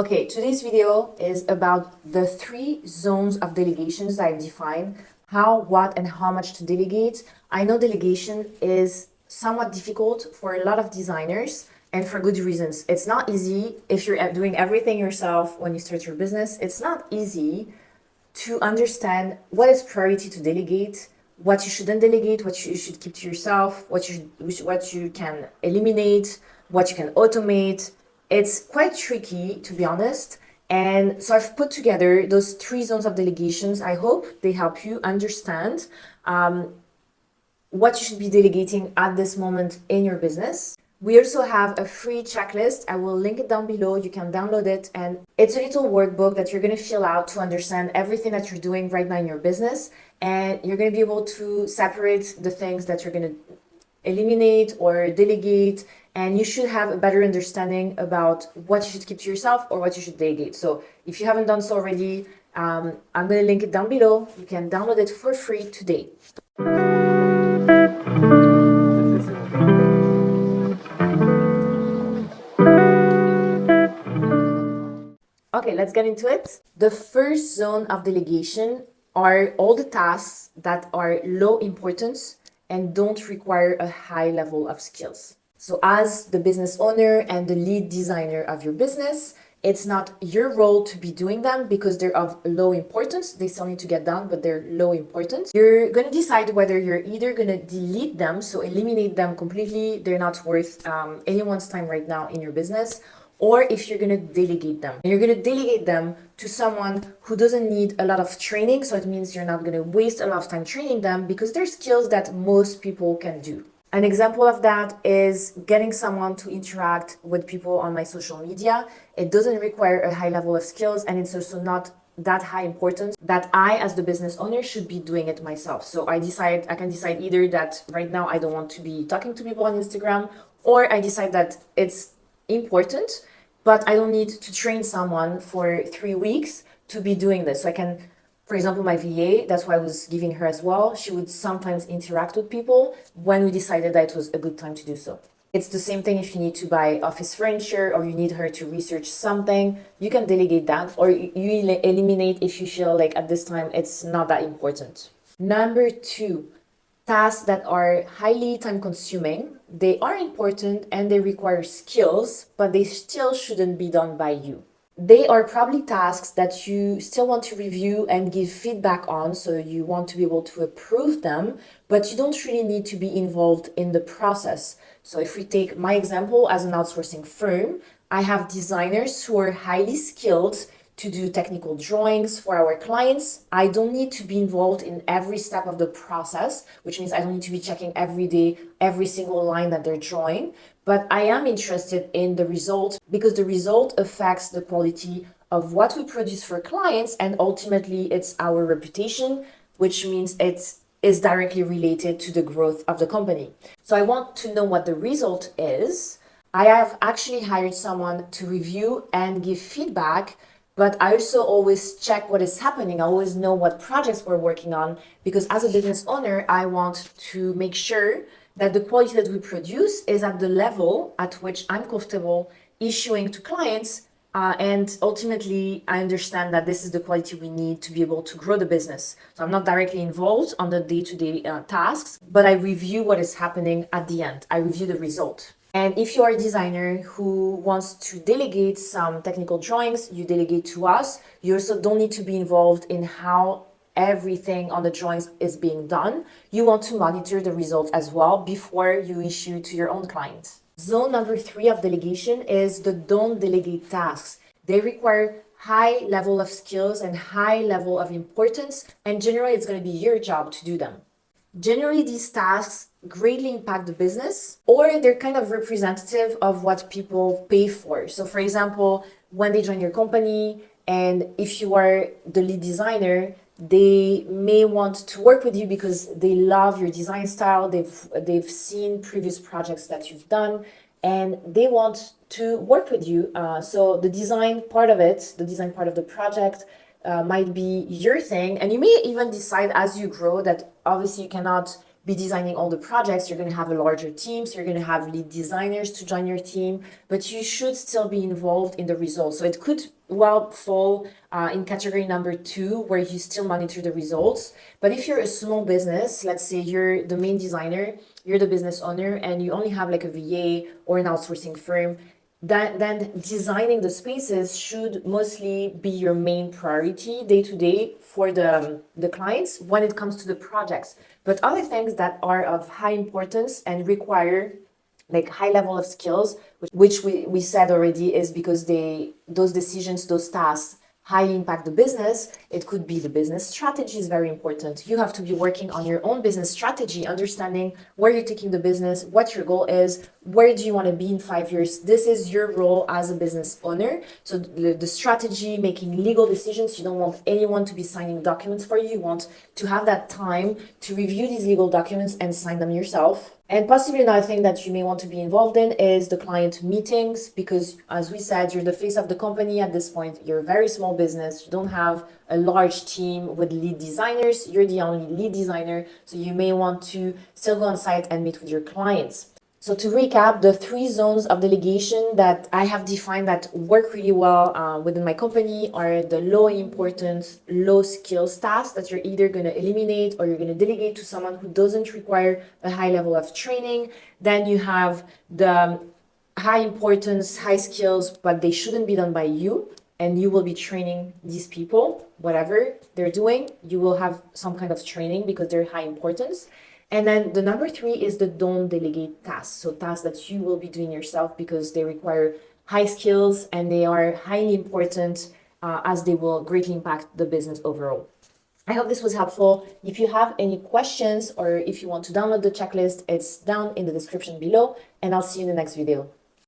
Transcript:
Okay, today's video is about the 3 zones of delegations that I've defined, how, what, and how much to delegate. I know delegation is somewhat difficult for a lot of designers and for good reasons. It's not easy if you're doing everything yourself when you start your business. It's not easy to understand what is priority to delegate, what you shouldn't delegate, what you should keep to yourself, what you can eliminate, what you can automate. It's quite tricky, to be honest. And so I've put together those 3 zones of delegations. I hope they help you understand what you should be delegating at this moment in your business. We also have a free checklist. I will link it down below. You can download it, and it's a little workbook that you're going to fill out to understand everything that you're doing right now in your business, and you're going to be able to separate the things that you're going to eliminate or delegate, and you should have a better understanding about what you should keep to yourself or what you should delegate. So if you haven't done so already, I'm going to link it down below. You can download it for free today. Okay, let's get into it. The first zone of delegation are all the tasks that are low importance and don't require a high level of skills. So as the business owner and the lead designer of your business, it's not your role to be doing them because they're of low importance. They still need to get done, but they're low importance. You're going to decide whether you're either going to delete them, so eliminate them completely. They're not worth anyone's time right now in your business, or if you're going to delegate them. You're going to delegate them to someone who doesn't need a lot of training. So it means you're not going to waste a lot of time training them because they're skills that most people can do. An example of that is getting someone to interact with people on my social media. It doesn't require a high level of skills, and it's also not that high importance that I, as the business owner, should be doing it myself. So I can decide either that right now I don't want to be talking to people on Instagram, or I decide that it's important, but I don't need to train someone for 3 weeks to be doing this. So I can, for example, my VA, that's why I was giving her as well. She would sometimes interact with people when we decided that it was a good time to do so. It's the same thing if you need to buy office furniture or you need her to research something. You can delegate that, or you eliminate if you feel like at this time it's not that important. Number 2, tasks that are highly time consuming. They are important and they require skills, but they still shouldn't be done by you. They are probably tasks that you still want to review and give feedback on, so you want to be able to approve them, but you don't really need to be involved in the process. So if we take my example as an outsourcing firm, I have designers who are highly skilled to do technical drawings for our clients. I don't need to be involved in every step of the process, which means I don't need to be checking every day, every single line that they're drawing. But I am interested in the result because the result affects the quality of what we produce for clients, and ultimately it's our reputation, which means it is directly related to the growth of the company. So I want to know what the result is. I have actually hired someone to review and give feedback, but I also always check what is happening. I always know what projects we're working on because as a business owner, I want to make sure that the quality that we produce is at the level at which I'm comfortable issuing to clients. And ultimately, I understand that this is the quality we need to be able to grow the business. So I'm not directly involved on the day-to-day tasks, but I review what is happening at the end. I review the result. And if you are a designer who wants to delegate some technical drawings, you delegate to us. You also don't need to be involved in how everything on the drawings is being done. You want to monitor the results as well before you issue to your own client. Zone number 3 of delegation is the don't delegate tasks. They require high level of skills and high level of importance, and generally it's going to be your job to do them. Generally, these tasks greatly impact the business, or they're kind of representative of what people pay for. So for example, when they join your company, and if you are the lead designer, they may want to work with you because they love your design style. They've seen previous projects that you've done, and they want to work with you. So the design part of it, the design part of the project, might be your thing, and you may even decide as you grow that obviously you cannot be designing all the projects. You're going to have a larger team, so you're going to have lead designers to join your team, but you should still be involved in the results. So it could well fall in category number 2, where you still monitor the results. But if you're a small business, let's say you're the main designer, you're the business owner, and you only have like a VA or an outsourcing firm, then designing the spaces should mostly be your main priority day to day for the clients when it comes to the projects. But other things that are of high importance and require like high level of skills, which we said already, is because those decisions, those tasks highly impact the business. It could be the business strategy is very important. You have to be working on your own business strategy, understanding where you're taking the business, what your goal is, where do you want to be in 5 years. This is your role as a business owner. So the strategy, making legal decisions, you don't want anyone to be signing documents for you. You want to have that time to review these legal documents and sign them yourself. And possibly another thing that you may want to be involved in is the client meetings, because as we said, you're the face of the company at this point. You're a very small business. You don't have a large team with lead designers. You're the only lead designer. So you may want to still go on site and meet with your clients. So to recap, the 3 zones of delegation that I have defined that work really well within my company are the low importance, low skills tasks that you're either going to eliminate or you're going to delegate to someone who doesn't require a high level of training. Then you have the high importance, high skills, but they shouldn't be done by you. And you will be training these people, whatever they're doing, you will have some kind of training because they're high importance. And then the number 3 is the don't delegate tasks. So tasks that you will be doing yourself because they require high skills and they are highly important as they will greatly impact the business overall. I hope this was helpful. If you have any questions or if you want to download the checklist, it's down in the description below, and I'll see you in the next video.